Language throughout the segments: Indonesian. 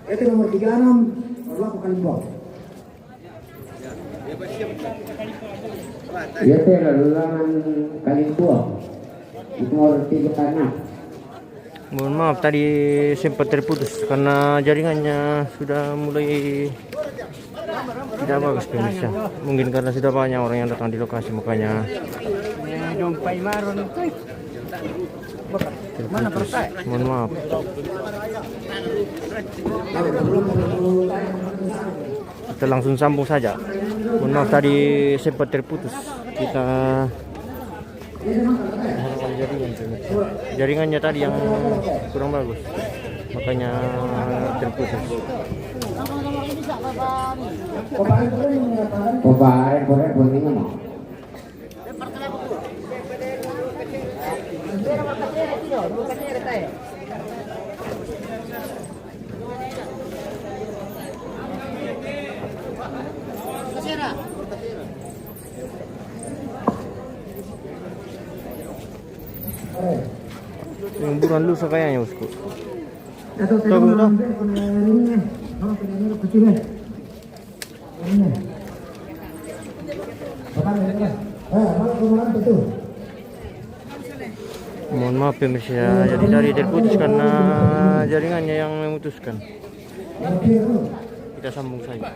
Itu nomor 36 berlaku Kalimbo. Dia laluan Kalimbo. Itu nomor 36. Mohon maaf tadi sempat terputus karena jaringannya sudah mulai tidak bagus pemirsa. Mungkin karena sudah banyak orang yang datang di lokasi makanya terputus. Mohon maaf. Kita langsung sambung saja. Mohon maaf tadi sempat terputus. Kita jaringannya tadi yang kurang bagus makanya terputus. Boleh ngomong. Yang buruan lusa kayaknya bosku. Mohon maaf pemirsa, jadi tadi terputus karena jaringannya yang memutuskan. Kita sambung saja.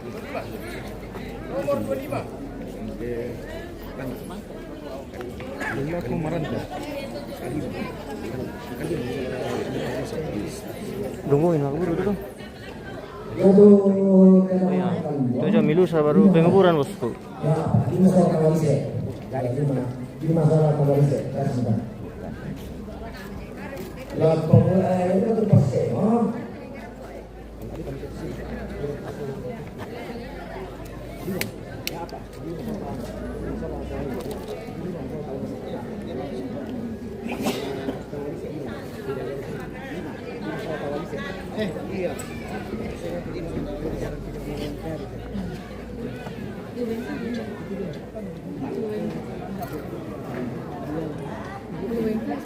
Tungguin aku dulu. Itu aja milusa baru penguburan bosku.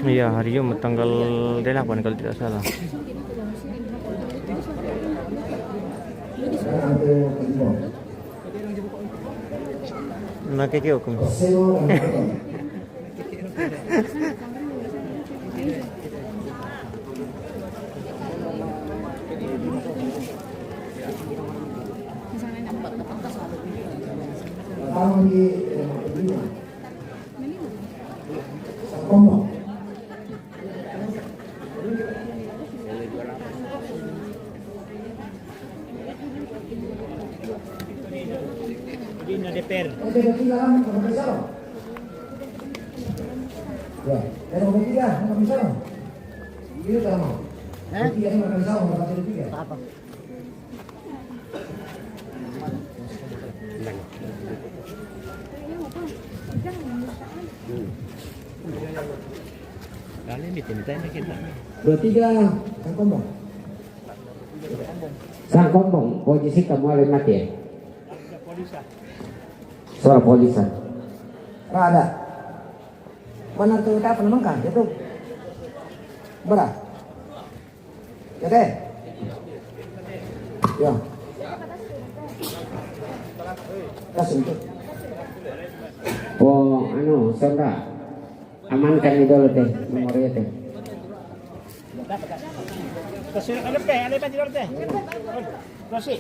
Iya, hari Jumat tanggal 8 kalau tidak salah. Nah, kayak hukum. DPR. Sang kombong, posisi kamu oleh mati ya? Soal polisan. Ada. Mana tuh tak pernah mengkan itu? Berah. Ya deh. Ya. Kasih itu. Oh, saudara. Amankan itu loh teh, nomornya teh. Kasih ada teh, ada apa di luar teh? Kasih.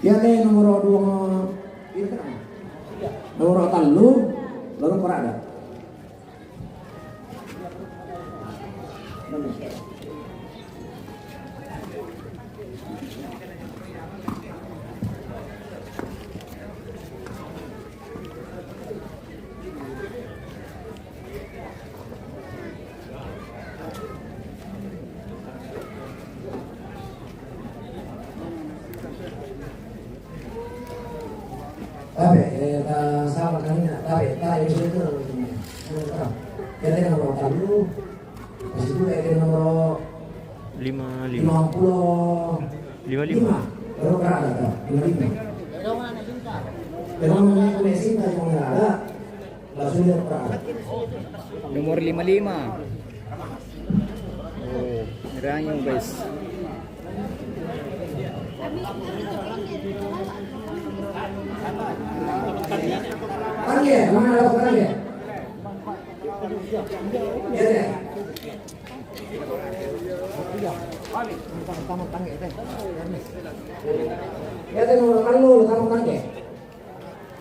Ya deh nomor 2 itu kan. Nomor 3 lalu pernah ada. Sama kalinya, tapi itu kita nomor 4, di situ ada nomor 55. 55. Baru berada 55. Memang namanya Messi yang ada langsung dia perang. Nomor 55. Oh, merah yung guys. Tangge, mana ada tangge? Ya deh. Ya deh, nomor kalu, kamu tangge.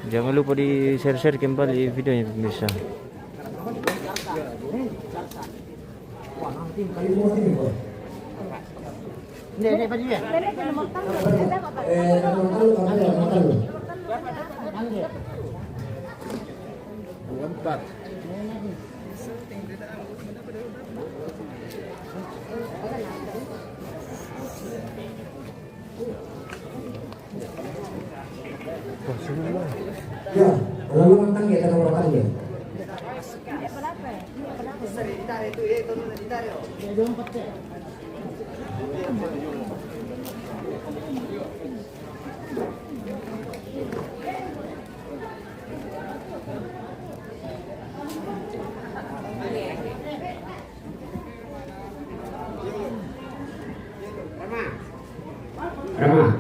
Jangan lupa di share-share kembali videonya pemirsa. Ini baju ya? Nomor kalu, nomor kalu. Ya, lalu mantang ya kan nomor tangge. Rama.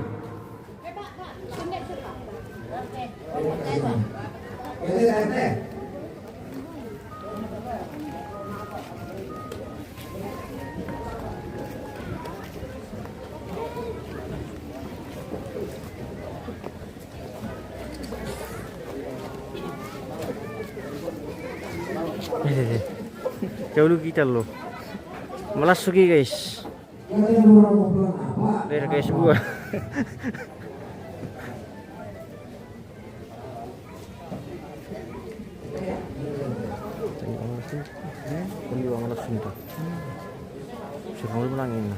Ya deh. Jauh dulu kita loh. Melasuki guys. Ini nomor apa? Lihat guys gua. Pembuangan langsung tuh. Suruh ulangin.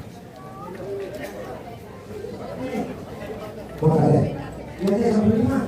Nomor ada. Ya deh, sampai 5.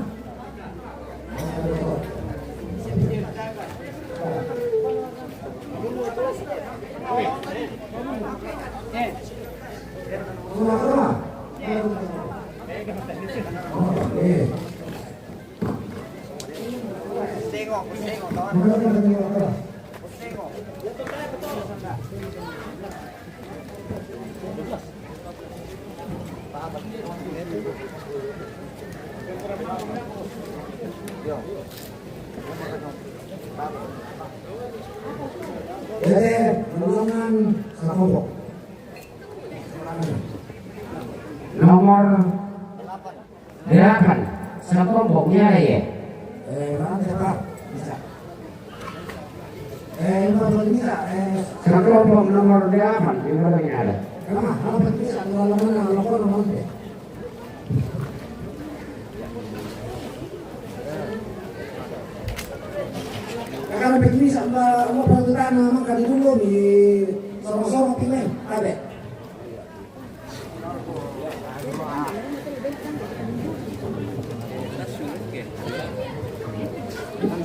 Jadi golongan sekelompok. Nomor 8. Sekelompoknya ya. Mana siapa? Bisa. Nomor bisa. Sekelompok nomor 8 di mana ada? Nomor bisa. Nomor mana? Nomor B. Karena begini sama mau peraturan maka di dulu di sorong-sorong pilih ada.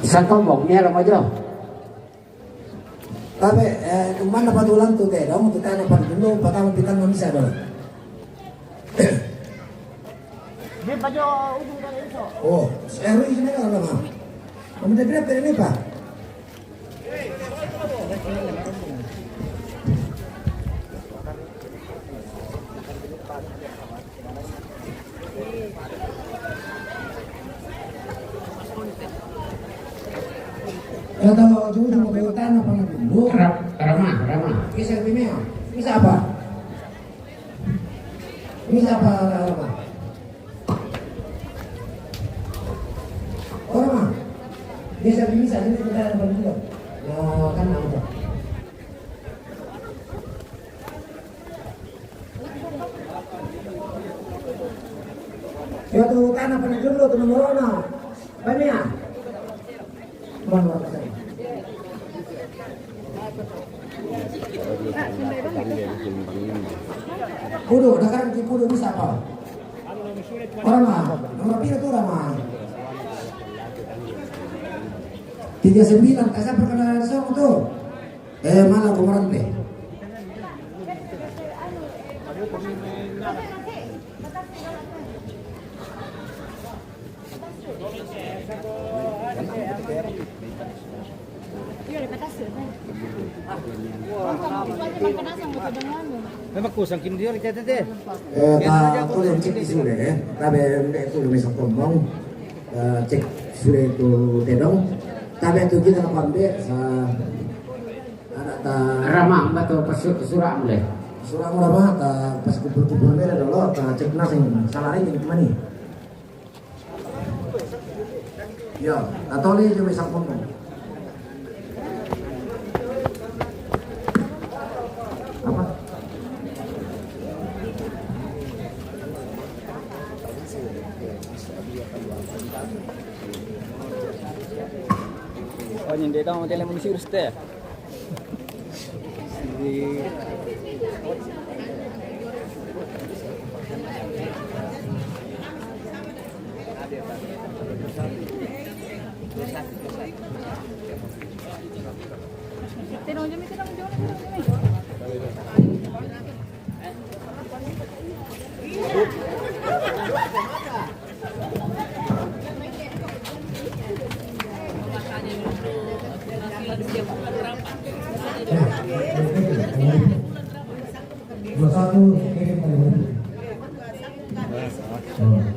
Sekelompoknya apa aja? Tapi kemana patulan tuh teh? Kamu tuh tanya pada dulu pertama kita nggak bisa dong. Dia baju ujung dari itu. Oh, RU ini kan lama. Kamu tadi berapa ini pak? Ya tahu ujung mau pelutan apa dulu? Rama. Bisa Vimeo. Bisa apa? Bisa apa Rama? Oh Rama. Bisa ini kita ada dulu. Ya kan apa? Ya tuh tanah apa dulu tuh nomor mana? Banyak. Mana? Pudu, dagang di Pudu bisa apa? Orang mah, nomor pira tuh orang mah. 39, kasih perkenalan song tuh. Malah kemarin deh. Memang kusang kini dia kita teh. Ta boleh cek di sini deh. Tapi itu misal ngomong cek sudah itu tedong. Tapi itu kita ambil ada ta Ramah batu surat mulai. surah murah ta pas kubur beda dulu ta cek nasi salarin yang mana? Ya, atau ni cuma misal ngomong. Apa? Oh yang dia tahu dalam manusia urus teh.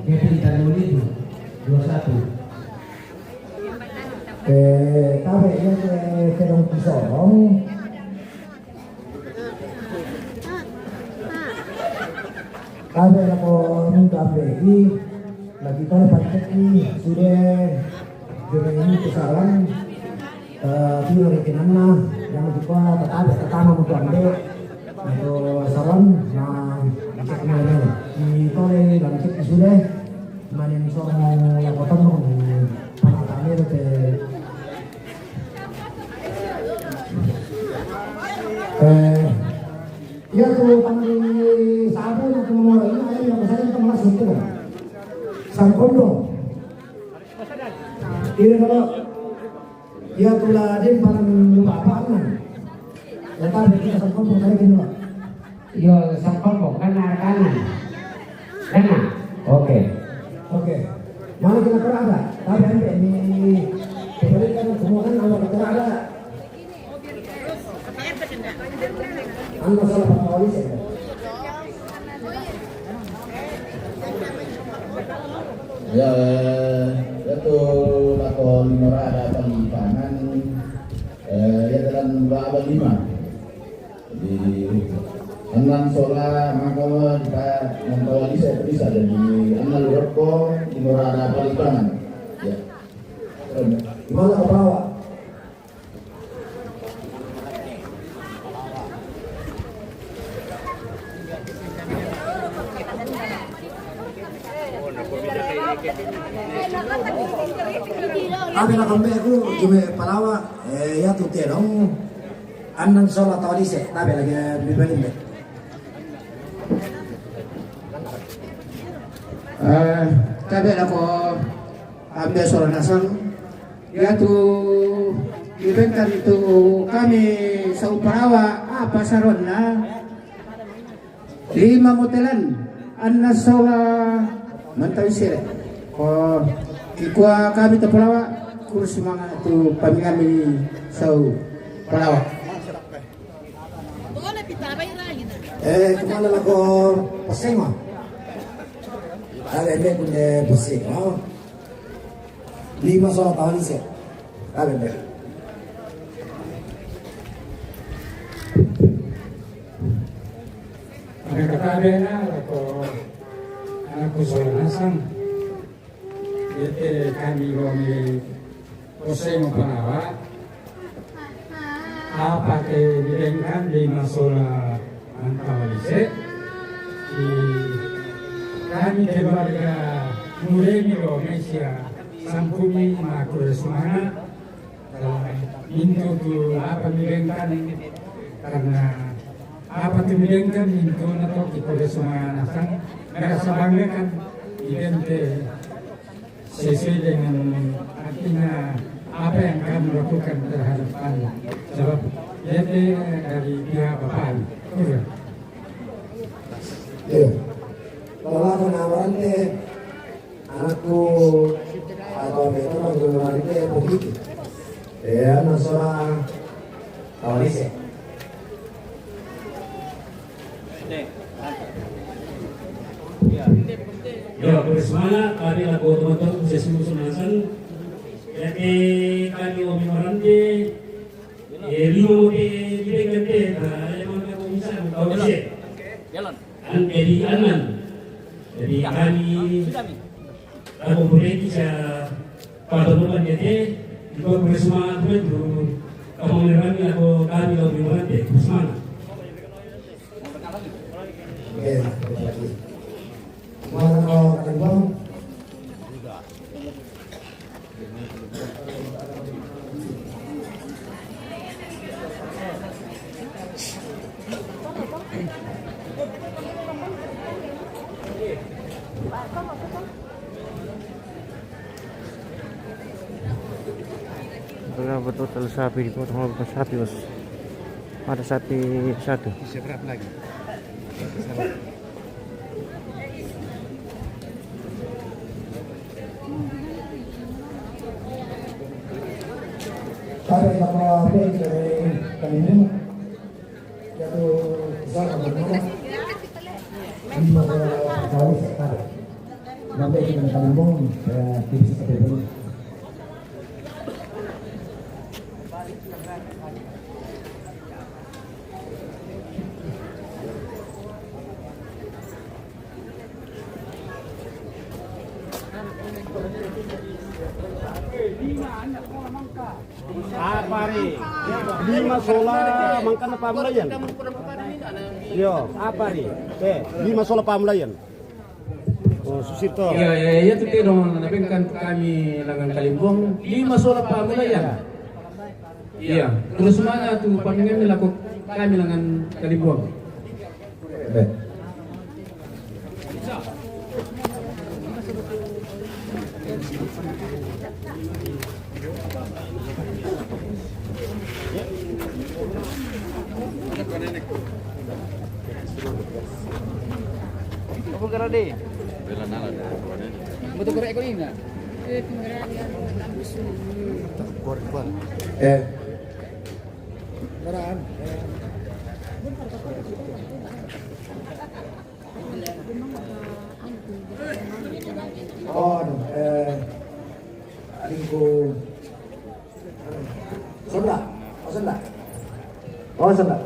Kevin Tanuli 21. Tabe yang kedong pisong. Tabe ako minta lagi kalau pakai ini sudah dengan ini kesalahan video rekenana yang kita pertama untuk ambil atau salam nah cek mana di tole dan cek sudah mana yang soal yang potong panatane itu ya tuh panggil sabu yang kemana ini ada yang besar yang kemana itu sang kondo ini kalau ya tuh lah dia paling lupa apaan ya tapi kita sang kondo kayak gini lah. Yo sakon kanan kanan. Kanan. Oke. Mana kita ada? Tapi ini diberikan semua kan nama kita ada. Anda salah Pak Polisi. Ya, itu lakon merada pelipanan ya dalam bab 5 di Anan sola makawa kita mengkawali saya bisa jadi amal rokok di merada pelipanan. Ya. Gimana ke bawah? Abi nak ambil aku cuma palawa ya tu terong anan sola tadi se tapi lagi bibelin deh. Tabe ako ambil soal nasang ya tu diberikan itu kami sa Uparawa apa saron na 5 motelan anna sola mantawi sire ko kikwa kami ta Uparawa kurus mga tu pamingami sa Uparawa. Kemana aku pesing mah? Ada dia punya pesing, 5 soal tahun ini, ada dia. Ada kata na ako soal nasang. Yete kami kami pesing Uparawa. Apa ke bidangkan 5 soal Antawalise di kami keluarga Muremi Indonesia sampuni makul semana minto tu apa bidangkan karena apa tu bidangkan minto nato kita semana sang merasa bangga kan idente sesuai dengan artinya apa yang kami lakukan terhadap kami sebab yaitu dari pihak Bapak. Iya. Kalau aku nawaran deh, anakku atau itu menggunakan begitu. Ano sola Tamalise. Ya, bersama kami laku teman-teman sesi musuh-musuhan. Jadi kami omongannya lima di gede, yang mana bisa tahu sih. Jadi aman. Jadi kami aku boleh bisa pada bulan jadi juga bersama itu kamu menerangnya aku kami omongannya bersama. Oke, mana kalau Kalimbang? Berapa total sapi dipotong? Bukan sapi bos, ada sapi satu. Berapa lagi? Ada yang kalau dari Kalimbang jatuh besar bernama 5 kali sekali. Nanti dengan Kalimbang tipis seperti ini. Apa nih? 5 sola mangkan pamulayan. Yo, apa nih? 5 sola pamulayan. Oh, Susito. Ya, itu dong, kan kami langan Kalimbang 5 sola pamulayan. Iya, terus mana tuh pandangan laku kami langan Kalimbang. Apa gerade? Betul korek ko ini enggak? Lingku Sunda. Oh Sunda. Oh Sunda.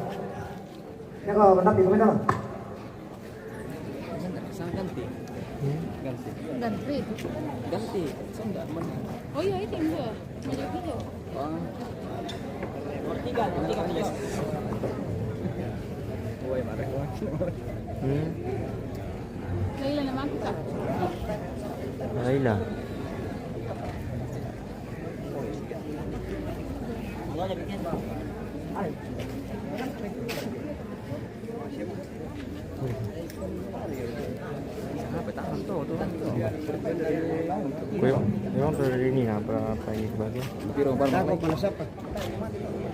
Ya kalau benar di mana? Ganti. Sunda mana? Oh iya itu enggak. Banyak video. Laila nama aku kak. Laila. Memang dari ini apa ini sebagai?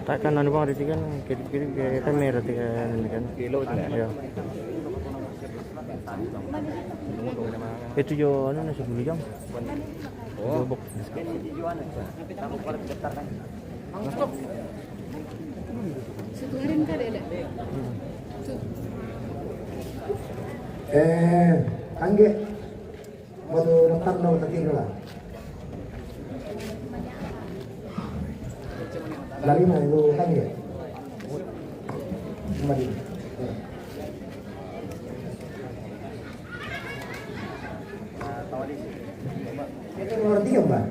Takkan anu bang ada kan kiri-kiri kayak kamera tiga ini kan kilo ya. Itu jo anu nasi 10 jam. Oh. Setuarin kan ada. Angge baru datang dong tadi lah. Dari mana itu Angge? Kembali. Itu nomor 3 mbak.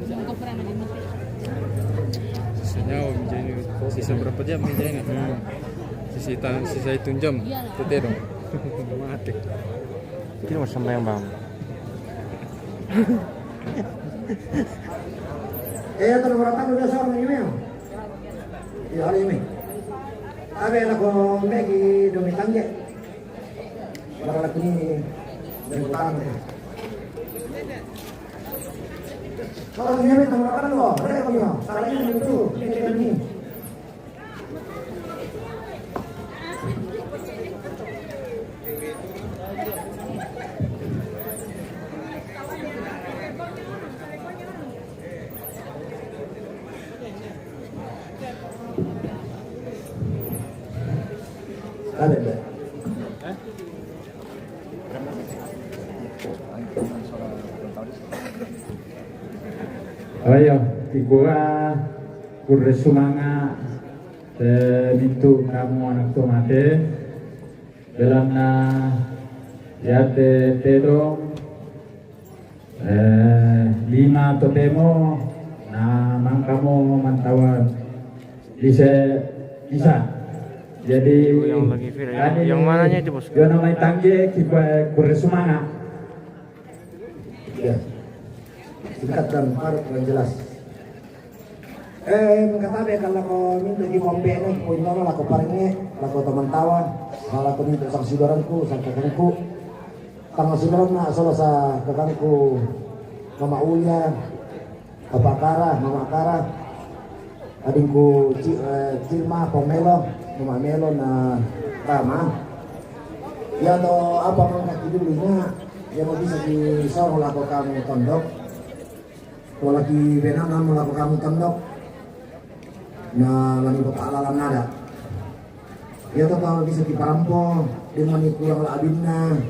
Bukan pernah nanti. nyawa menjadi sisa berapa jam menjadi sisa itu jam teteh dong mati Itu mas sampai yang bang. Ito na berapa udah sama ini ya? Iya hari ini. Abe ako megi dumitang je. Para lagi ni dumitang. Kalau ni abe tengah kan lo, ada kau ni. Salah ini itu, ini. Ada. Ayo, kikura kurresumanga mintu kamu anak tomate belana yate tedong 5 totemo na mangkamu mantawan bisa jadi Yang lagi viral, yang mananya itu bos? Yang namanya tangge kita kurresumanga. Ya. Singkat dan padat dan jelas. Katabe kalau ko minta di pompe ni, ko ino la ko paringe, la ko taman-tawan, la ko minta sa saudaranku, sa kakangku. Tang saudaran na solo sa kakangku Mama Uya, Papa Kara, Mama Kara. Adingku Cilma Pomelo, Mama Melo na Rama. Ya to apa man dulunya, ya mau bisa di soro la ko kamu tondok. Kalau lagi benang melakukan kamu tendok, nah lagi kepala nada. Ya tuh kalau bisa diparampo, dengan kurang labinna,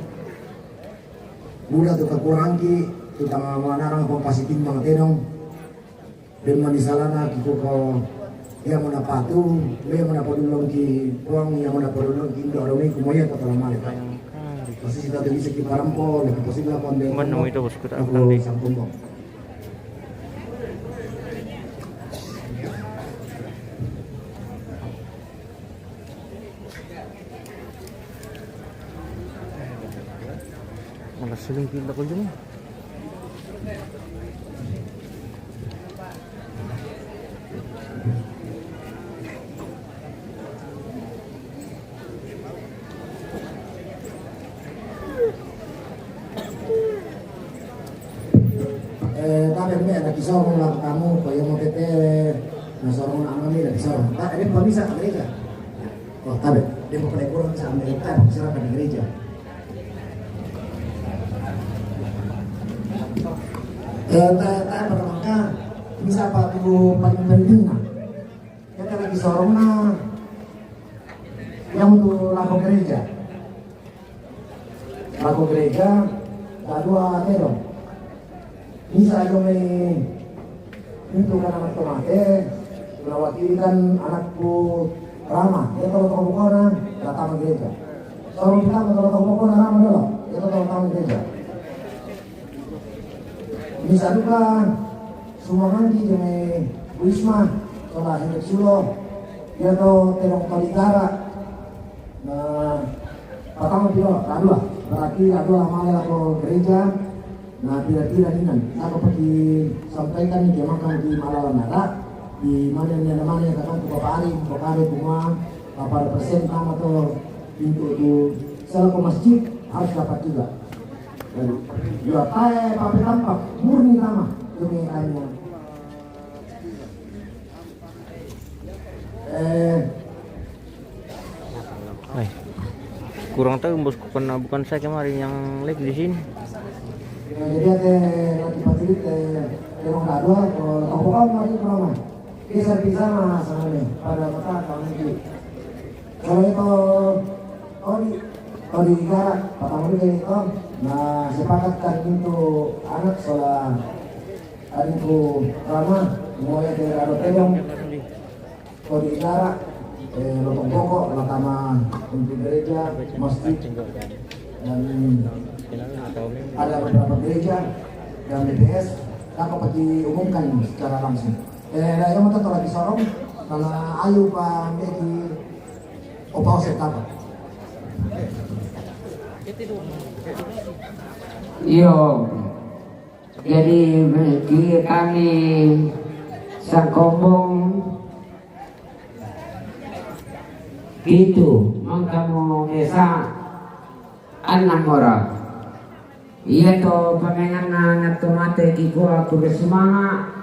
mudah tuh kekurangi, tuh tanggal manarang kau pasti timbang tenong, dengan disalana gitu kau yang mana patu, yang mana podulong ki, uang yang mana podulong ki indo orang ini kumoya atau kalau malah. Pasti kita tuh bisa diparampo, lebih pasti lakukan dengan. Mana itu bos kita akan di. Malah seling kita ko dyan. Tapi ini ada kisah orang kamu, kaya mau tete, nasorong nak kami ada kisah. Tak ada apa bisa gereja. Oh tapi dia mau pakai kurang bisa Amerika, silakan di gereja. Tak bermaka bisa apa tuh paling penting nah. Kita lagi sorong nah, yang untuk laku gereja, dua terong. Bisa aja itu kan anak tomate, wakilkan anakku Rama, dia kalau tahu bukan datang ke gereja. Sorong kita kalau tahu bukan Rama dulu, dia kalau datang ke gereja. Bisa juga semua nanti dengan Wisma, soal hendak sulo, dia tahu terong kaligara. Nah, patang piro, adua, berarti adua malah ke gereja. Nah, tidak ini, aku pergi sampaikan di makam di Malalanada, di mana yang katakan ke Bapak Ari bunga, Bapak representan atau pintu itu selaku masjid harus dapat juga. Ya, kayak pakai tampak murni nama demi airnya. Kurang tahu bos, bukan saya kemarin yang lagi di sini. Jadi ada nanti pacilit terong dua kalau kau mari berapa? Kisah mah sama nih pada kota tahun ini. Kalau itu kalau di negara patang itu, nah sepakatkan itu anak soal adikku Rama mulai dari Rado Tedong. Kalau di negara lotong pokok, lotama untuk gereja, masjid dan ada beberapa gereja dan BPS dapat diumumkan secara langsung. Daerah mo to lagi sorong karena ayu pa meki opa setapa. Yo, jadi bagi kami Sakombong gitu, mangkamu desa 6 orang. Iya to pamengan na tomate kiko aku bersemangat.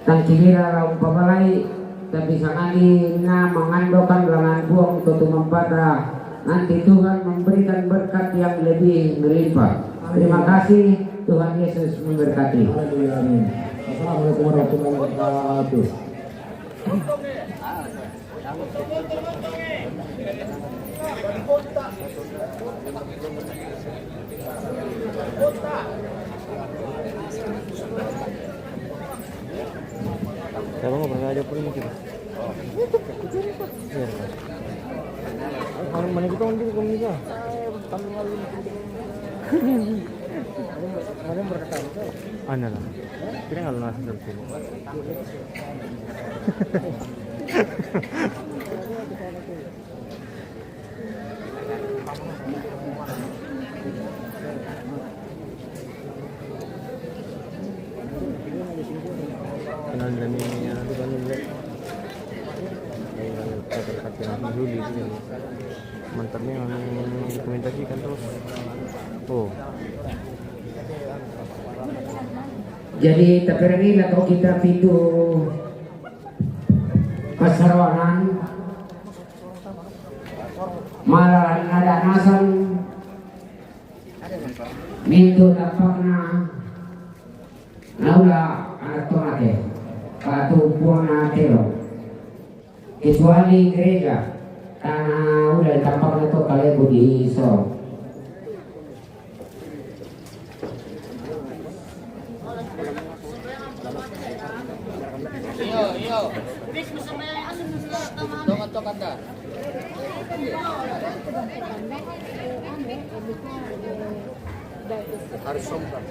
Tak kira umpabalai, tapi sekali na mengandalkan lengan buang tutu mempada. Nanti Tuhan memberikan berkat yang lebih melimpah. Terima kasih, Tuhan Yesus memberkati. Haleluya, amin. Assalamualaikum warahmatullahi wabarakatuh. Siapa nggak pernah ada pun kita. Orang mana kita orang kita bisa. Ana lah. Kira nggak lunas dari sini. Kenal dan ini nanti kan lihat. Terkait dulu gitu. Mantapnya yang dokumentasikan terus. Oh. Jadi tapi kalau kita pintu Pasarawanan malah ada nasan pintu tapakna naula anak tomate katu puana telo kecuali gereja karena udah tapakna tuh kalian budi so. Harus sombong.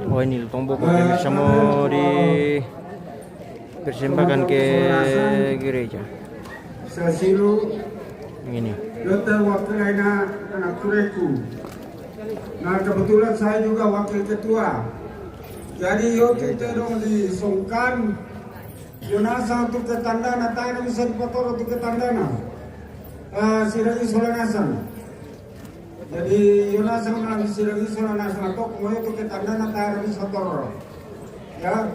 Oh ini tombol pemirsa mau dipersembahkan ke gereja. Sasilu Ini. Dr. Wakil anak tureku. Nah kebetulan saya juga wakil ketua. Jadi yuk kita dong disongkan Yonasa untuk ketandana, tak bisa dipotong untuk ketandana. Siragi solanasan. Jadi Yonasa mengalami siragi solanasan atau kemudian untuk ketandana tak bisa potong. Ya.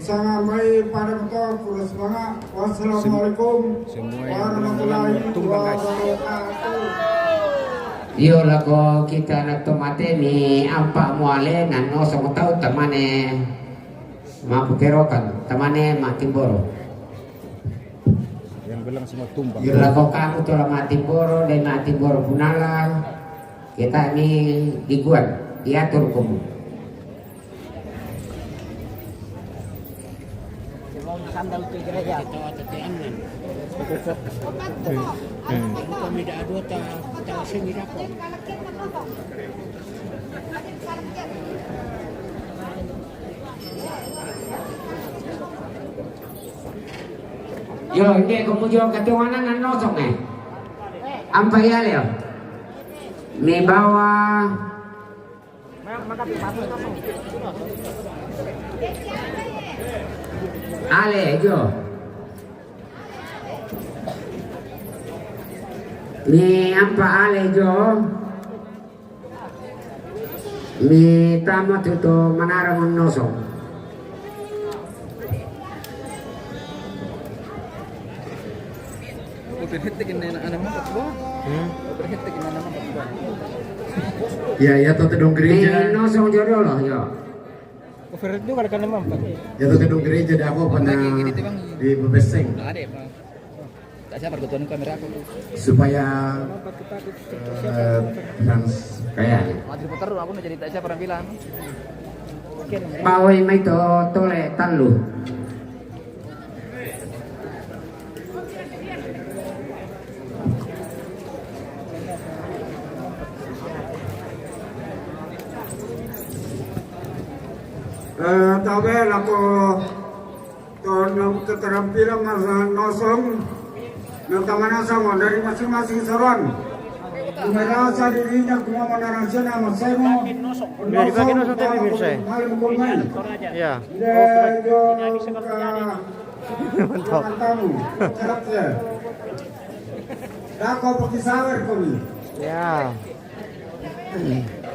Sangat baik pada betul kurus semangat. Wassalamualaikum warahmatullahi wabarakatuh. Yo lago kita nak tomate ni ampak muale nano sama tahu tamane mampu kerokan tamane matimboro. Yang bilang semua tumbang. Yo lago kamu tu matimboro dan matimboro punala kita ni diguan diatur kamu. Sandal ke gereja. Kami dah ada tak sini dapat. Yo, ini kemudian ketuanan nan nosong Apa ya leo? Ni bawa. Ale jo. Ni apa ale jo? Ni tamu tu manara nosong. Ya to gedung gereja. Ni nosong jodoh loh yo. Overhead itu kadang-kadang mampu. Ya to gedung gereja dah aku pernah di Bebeseng. supaya kayak Pawai mai to tole talu. Tabe lako to keterampilan nosong ng tamanasang dari masing-masing saran. Merasa dirinya kuma menarasikan nama semo. Biar dibagi nosong tadi Mirsa. Ya. Mantap. Dah kau pakai sawer kami. Ya.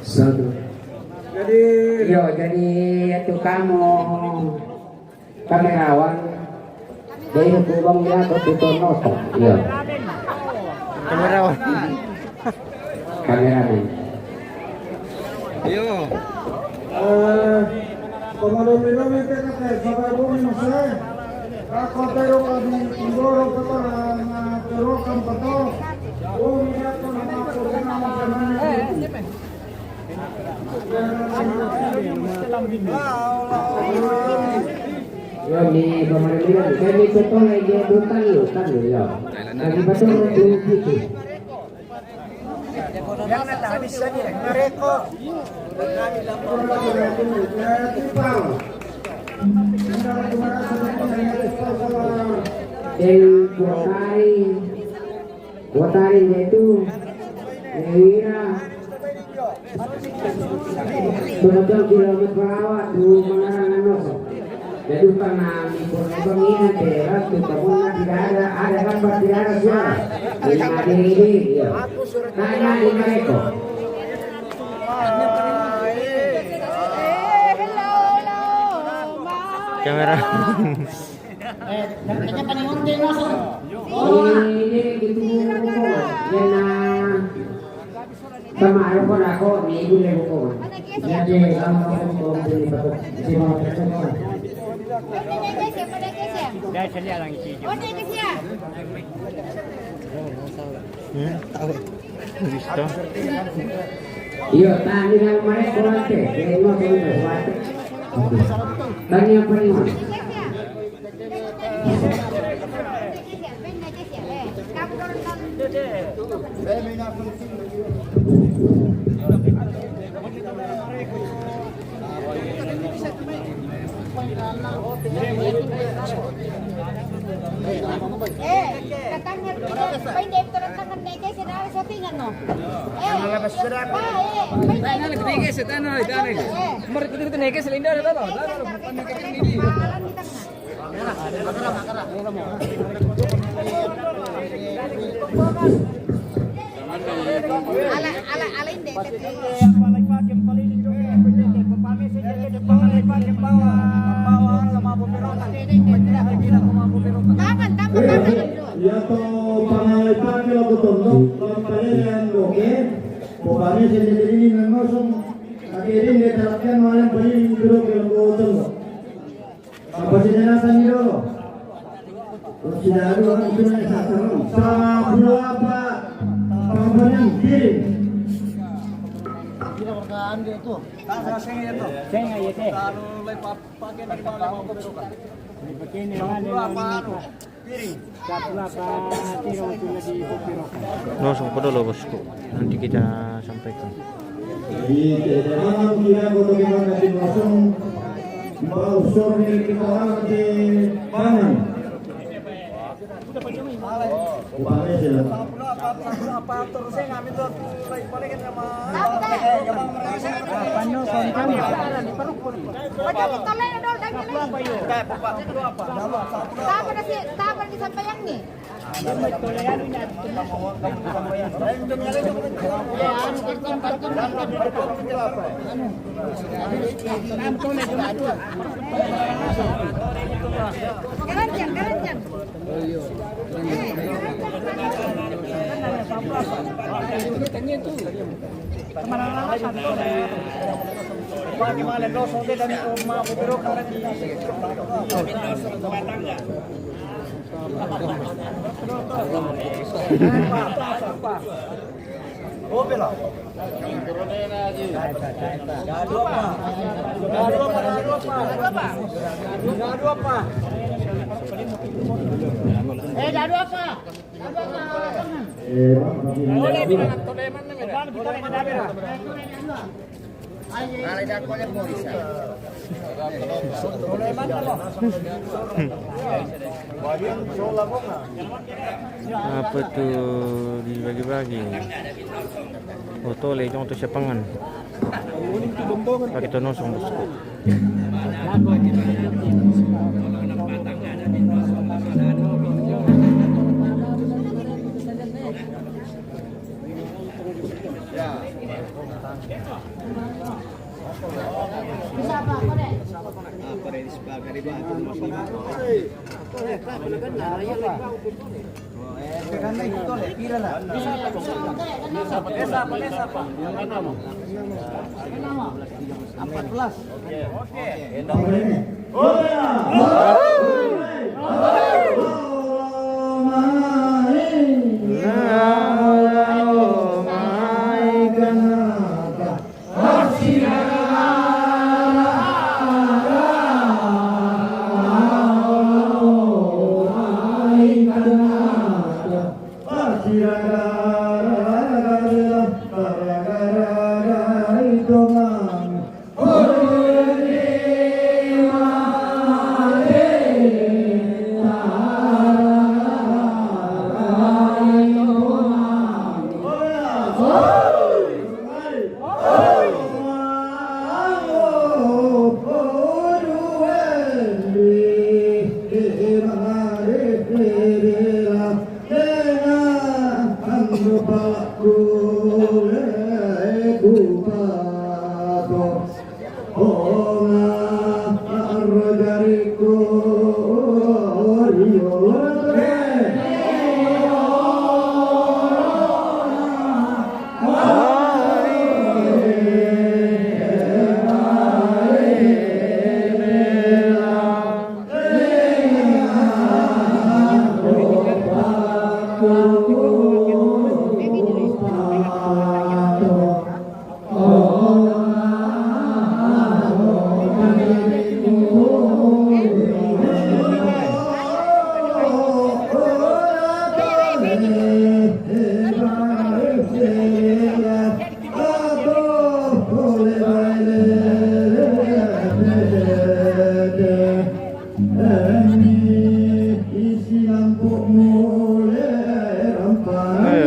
satu. Jadi itu kamu kamerawan dari kubang dia ke Tutonoto. Yo. Kamerawan. Kameramen. Yo. Como minum itu kata sampai bumi masih. Aku tahu kami indorong betul na terokan betul. Bumi itu nama nama nama. Yo di pemerintah jadi betul lagi bukan yo. Lagi betul gitu. Yang nanti habis saja mereka. Kuatari itu Ira betul kilometer perawat di Mengarang Noso. Jadi pernah pengirian daerah ketemuan tidak ada gambar tidak ada suara. Lima diri ya. Tanya di mereka. Kamera. Namanya panihonte Noso. Ini gitu sama ako ni ibu le ko. Jadi sama ko beli patok si mau tersebut. Dah celia lang isi. Tahu. Listo. Iyo, tani lang mereka nanti. Jadi mau sesuatu. Tanya apa ni? Katanya pwede ito lang naman neke sinabi sa tingan no. Nalabas ko na ako. Pwede ito neke sa tanah ito na. Mari kita ito neke sa linda ito no. Ala hindi. Ya to pangalipan kilo kutondo kampanya oke pokoknya sendiri ngosong akhirnya dia terapkan malam beli kilo kutondo apa sih jenazah itu terus tidak ada orang itu yang satu sama pulau apa kampanya kiri Senga ya teh. Kalau lepas pakai dari bawah begini piring. Langsung pada lo bosku. Nanti kita sampaikan. Jadi memang kira kalau kita kasih langsung mau sore kita orang di mana? Upahnya jelas. Apa terus saya ngambil tuh paling sama. Kapan disampaikan nih? Garantian. Bagaimana dosa dan mau berdoa di Apa tuh dibagi-bagi? Oh, tole contoh siapangan. Pakai tonosong bosku.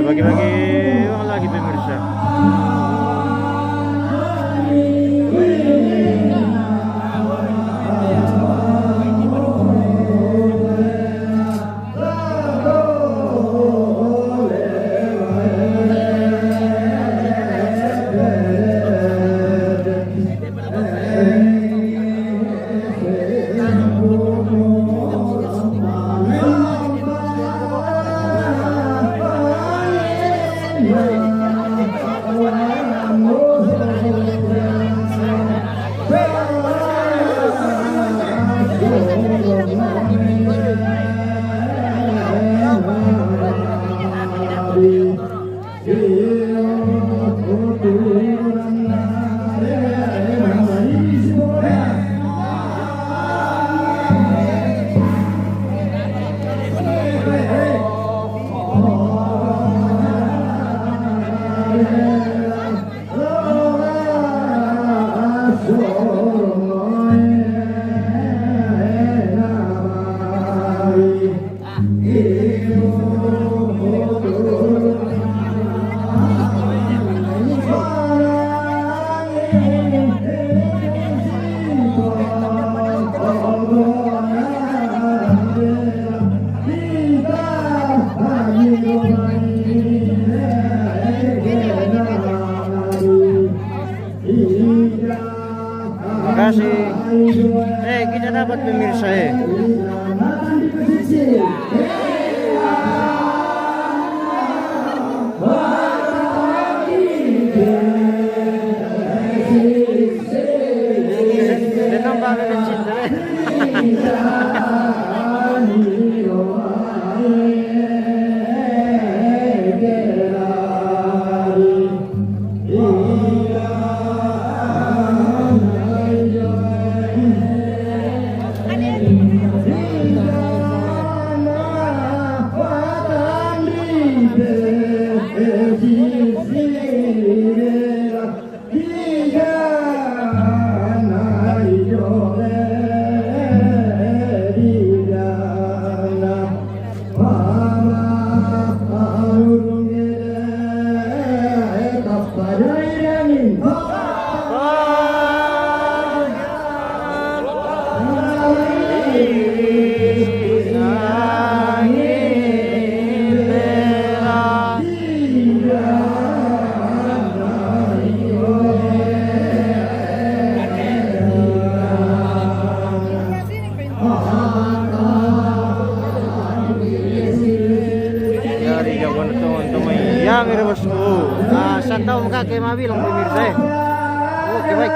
Bagi-bagi uang lagi pemirsa. Terima kasih. Kita dapat pemirsa tahu muka kayak mah bilang pemirsa ya. Oke baik.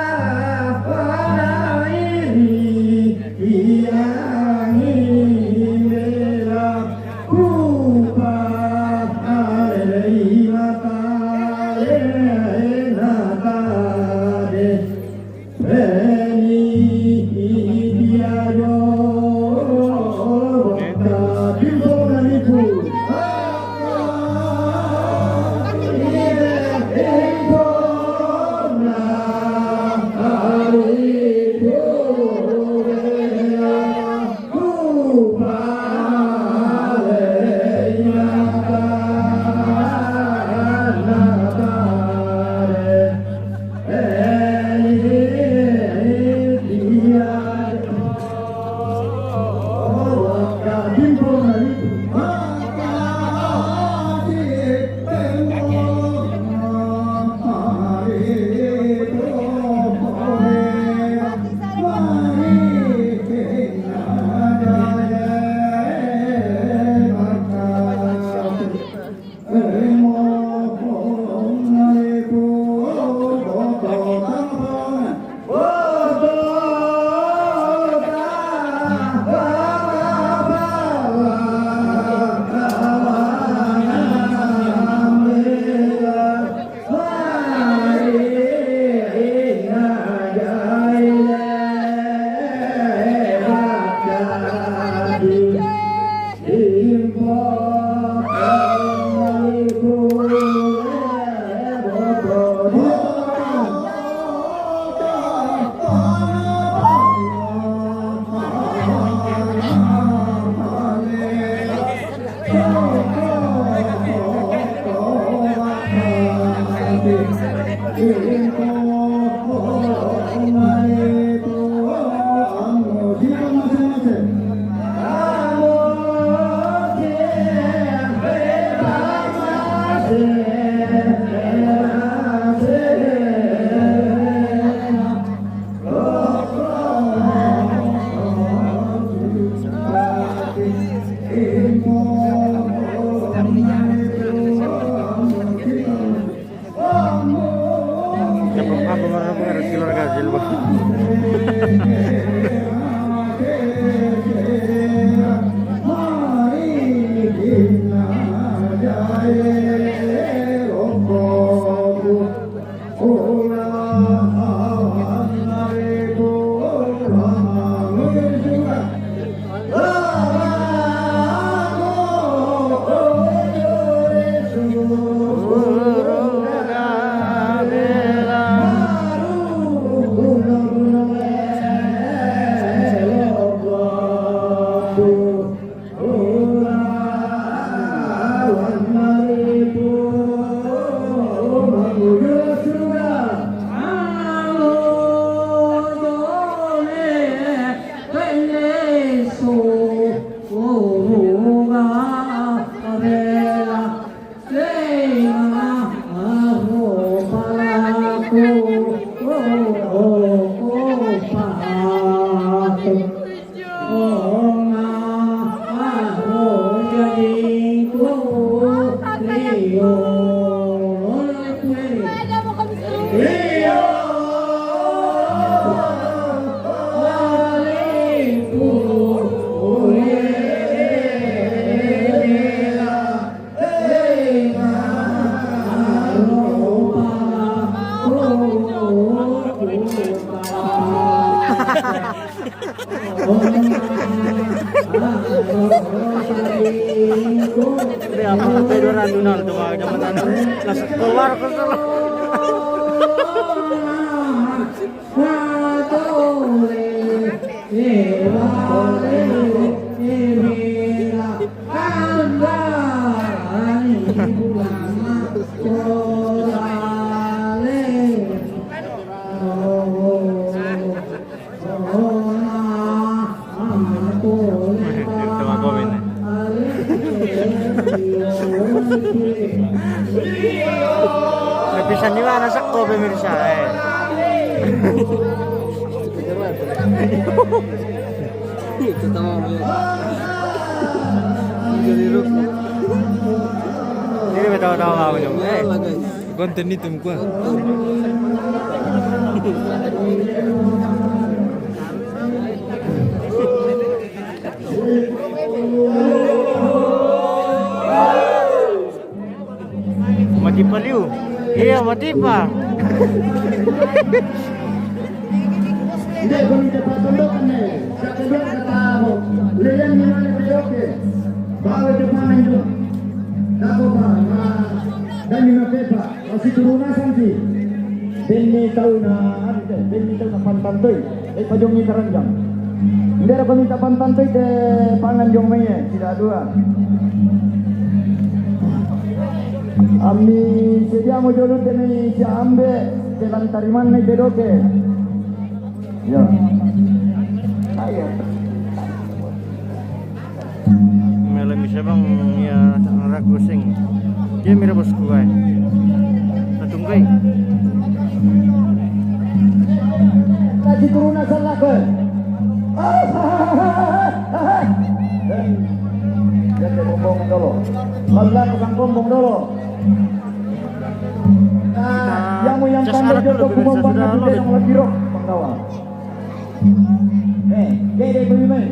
Keluar ke sana. Bisa di mana sakko pemirsa ini tahu-tahu mau Konten itu muka. Mati paliu. Iya, mati pa. Hindi ko nito patundukan eh. Sa kedua kata ako, liyan mo na videoke. Bawal di mana itu. Nako pa, dan yung pepa, masih turunasan si. Benni tahu na, benni tahu na pantantoy. Pajong ni karanjang. Hindi ada paminta pantantoy de pangan jong may tidak dua. Ami sediamo jodoh kene si ambe jalan tariman nih bedoke. Ya. Ayo. Malam siya bang ya ragu sing. Dia mira bos kuai. Natunggai. Kasih turunan salah ke. Jadi bombong dulu. Allah pasang bombong dulu. Nah, yang tanda jodoh kumbang itu yang lagi rock penggawa. Gede bagaimana?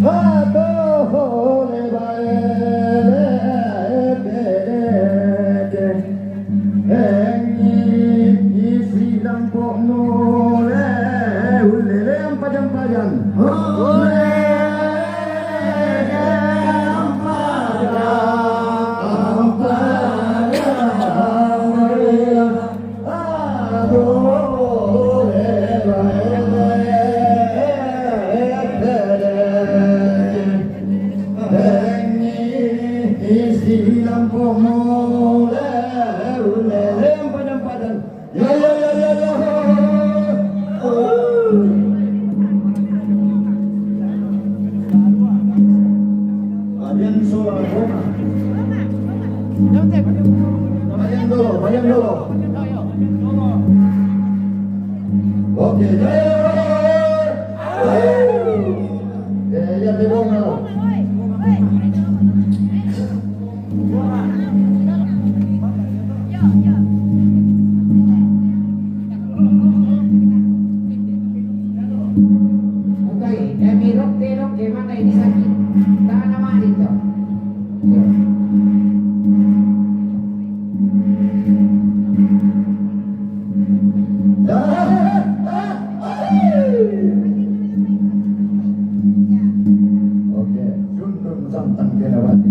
Aduh, isi lampok nole, ulele yang pajang-pajang. Bayang dulu. Oke, ya debonga. Okay, kami rok ke mata ini sakit. Tahan nama itu. Oke, juntung santang kenawati.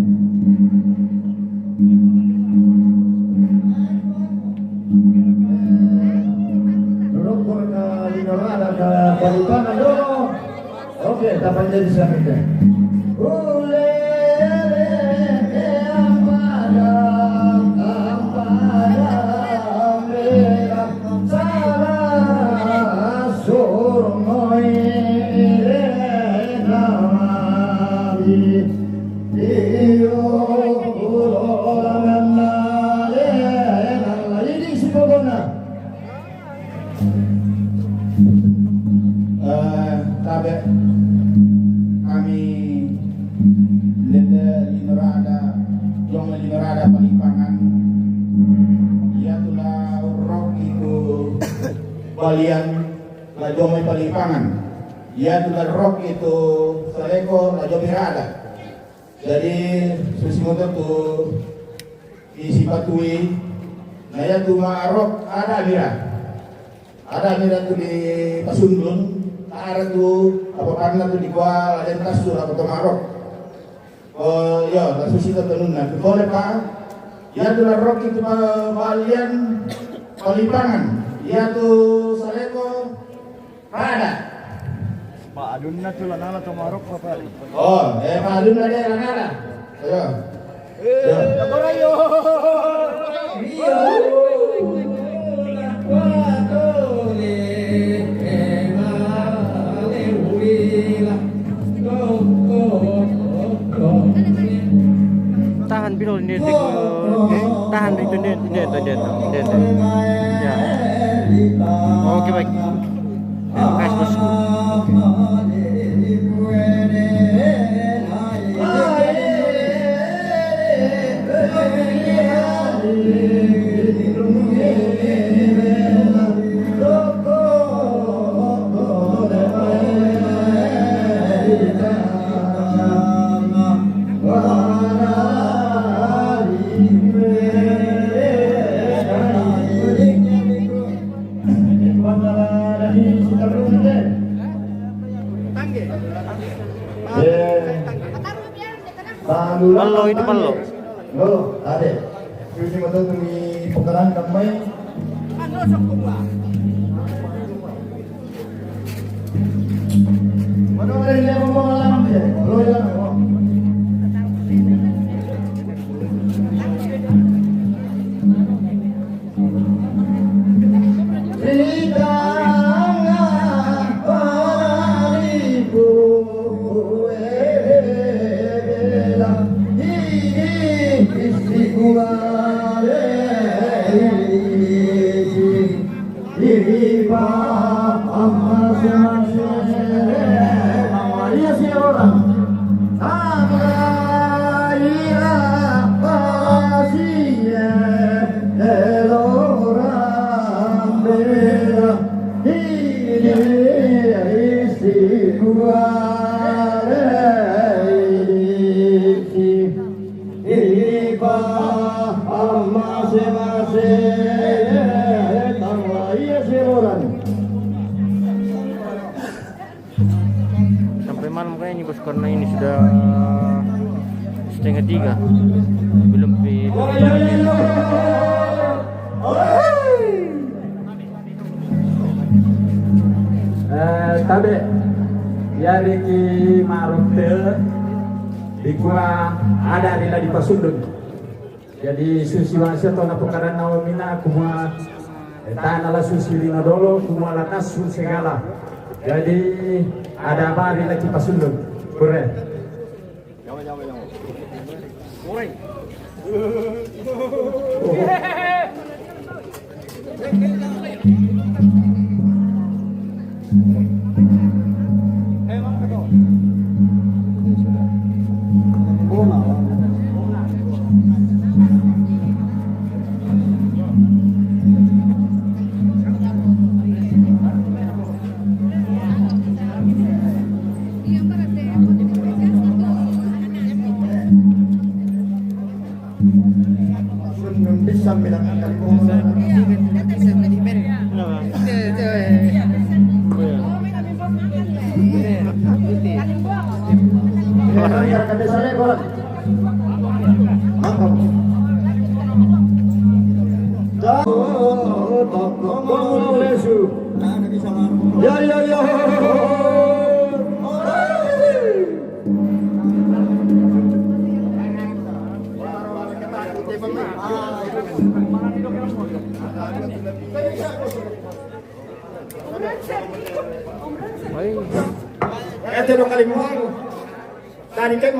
Rokok na linorada ka palipanan dulu. Oke, dapat jadi sampai. Tabe kami linorada jong linorada Palipangan ia tulah rok itu balian la jomai Palipangan ia tulah rok itu saleko la jomirada. Jadi susimoto tu isi patui nah ya tu rok ada mira tu di Pasundun. Ada tu apa karena tu dijual ada kasur apa tomarok. Oh ya, kasus itu tenunan. Boleh pak? Ya tu rok itu balian Palipangan. Ya tu saleko ada. Pak Adun na tu lanala tomarok apa? Oh, Pak Adun ada lanala. Ayo. Kabarayo. Tahan bilo ini tahan itu dia. Ya. Oke baik. Terima kasih bosku. Palo itu palo. Lo, ade. Susi mata tuli pekaran kamai. Mana ada yang mau malam dia? Lo yang mau. Sampai malam kayaknya bos, karena ini sudah 2:30 belum Tabe yari ki maruf di gua ada di Pasundun. Jadi susi wangsa to na pekaran nawamina kuma tanah la susi lina dolo kuma latas sun segala. Jadi ada apa di lagi Pasundun? Kure. Bisa bilang Ito yung kalimutan. Tadi kan